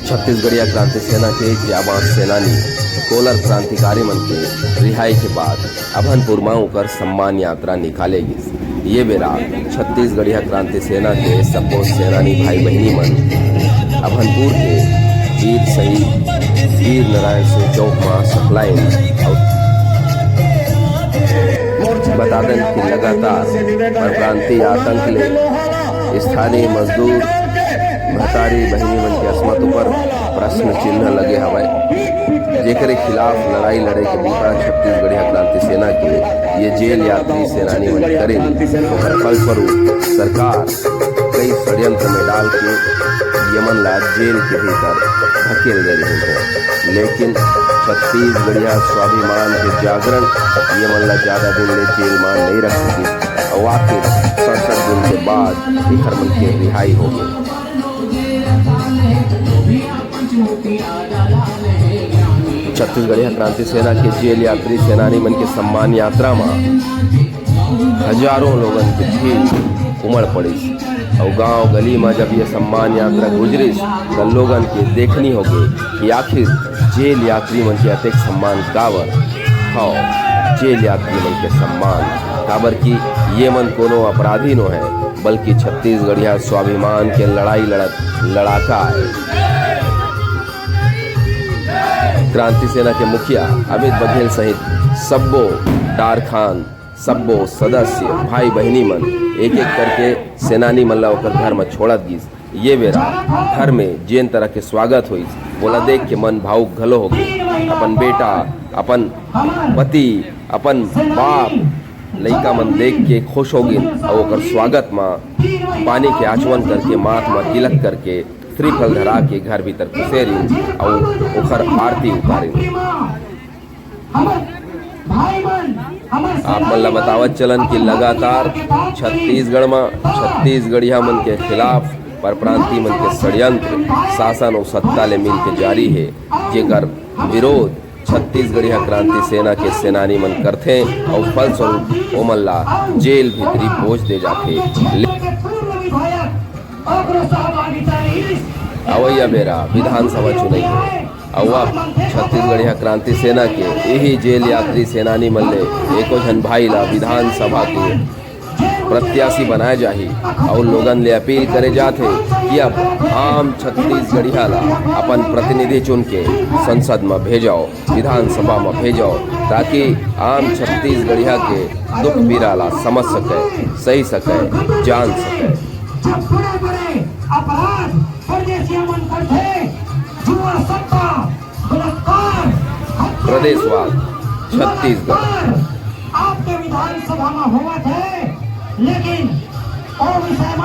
छत्तीसगढ़िया क्रांति सेना के जाबाज सेनानी कोलर क्रांतिकारी मन के रिहाई के बाद अभनपुर में उकर सम्मान यात्रा निकालेगी। ये बेरा छत्तीसगढ़िया क्रांति सेना के सपो सेनानी भाई बहनी मन अभनपुर के वीर शहीद वीर नारायण सिंह चौक में सप्लाइन बता दें कि लगातार परप्रांतीय आतंक ले स्थानीय मजदूर भतारी बहनी मन के अस्मत पर प्रश्न चिन्ह लगे हवाए, जेकरे खिलाफ लड़ाई लड़े के बीता छत्तीसगढ़िया क्रांति सेना के ये जेल यात्री सेनानी मन करें फलस्वरूप सरकार कई षड्यंत्र में डाल के यमन ला जेल के भीतर धकेल दे रही है। लेकिन छत्तीसगढ़िया स्वाभिमान के जागरण यमन ला ज्यादा दिन ले जेल में नहीं रख सकी और आखिर 67 दिन के बाद इहर मन के रिहाई हो गई। छत्तीसगढ़िया क्रांति सेना के जेल यात्री सेनानी मन के सम्मान यात्रा में हजारों लोगन की भीड़ उमड़ पड़ी और गांव गली में जब ये सम्मान यात्रा गुजरी तो लोगन के देखनी होगी कि आखिर जेल यात्री मन के अतिक सम्मान काबर हाँ जेल यात्री मन के सम्मान काबर की ये मन कोनो अपराधी नो है बल्कि छत्तीसगढ़िया स्वाभिमान के लड़ाका है। क्रांति सेना के मुखिया अमित बघेल सहित सब्बो डारखान सब्बो सदस्य भाई बहनी मन एक एक करके सेनानी मल्ला होकर घर में छोड़त गिस। ये बेरा घर में जेन तरह के स्वागत हुई बोला देख के मन भावुक घलो हो गई। अपन बेटा अपन पति अपन बाप लइका मन देख के खुश हो गई और ओकर स्वागत में पानी के आचमन करके माथ में तिलक करके श्रीफल धरा के घर भीतर खुसेरी और ओकर आरती उतारी। आप मन ला बतावत चलन कि लगातार छत्तीसगढ़ में छत्तीसगढ़िया मन के खिलाफ परप्रांतीय मन के षड्यंत्र शासन और सत्ता ले मिल के जारी है, जेकर विरोध छत्तीसगढ़िया क्रांति सेना के सेनानी मन करथे और फलस्वरूप ओमन ला जेल भीतरी बोझ दे जाथे। अवैया बेरा विधानसभा चुनाई है और अब छत्तीसगढ़िया क्रांति सेना के यही जेल यात्री सेनानी मन ले एको झन भाई ला विधानसभा के प्रत्याशी बनाए जाही और लोगन ले अपील करे जाथे कि अब आम छत्तीसगढ़िया ला अपन प्रतिनिधि चुन के संसद में भेजाओ विधानसभा में भेजाओ ताकि आम छत्तीसगढ़िया के दुख पीड़ा ला समझ सके सही सके जान सके। प्रदेशवाद छत्तीसगढ़ आपके विधानसभा में हुआ थे लेकिन और विषय